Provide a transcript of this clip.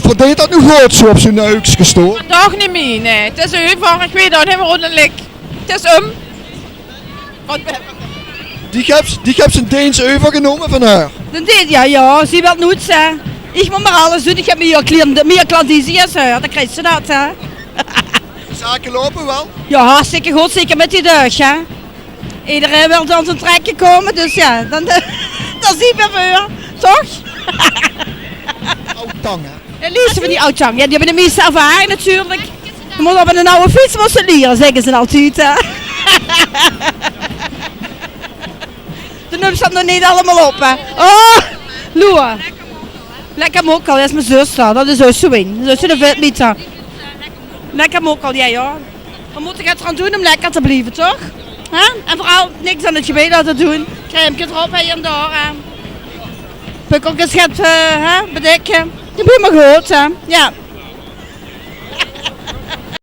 Verdient dat nu goed zo op zijn neus gestoord? Toch niet meer, nee. Het is over, ik weet dat niet meer ordelijk. Het is Wat we hebben. Die hebt zijn Deens overgenomen van haar. Dan deed ja, ze wil nooit hè. Ik moet maar alles doen, ik heb meer klandizie als haar, dan krijgt ze dat hè. Zaken lopen wel. Ja, hartstikke goed, zeker met die deug hè. Iedereen wil dan zijn trekje komen, dus ja, dan zien we voor, toch? Oud-tang hè. En liefste van die oud-tang, ja, die hebben de meeste ervaring natuurlijk. Je moet op een oude fiets moeten leren, zeggen ze altijd hè. De nummers staat nog niet allemaal op hè. Oh, Loa. Lekker mokkel, dat is mijn zuster, dat is zo in. Dat is de vetmieter. Lekker mokkel, ja joh. We moeten het gaan doen om lekker te blijven, toch? Huh? En vooral niks aan het gebed laten doen. Crème erop hier en daar. Pukkeltjes bedekken. Je bent maar goed, hè? Ja.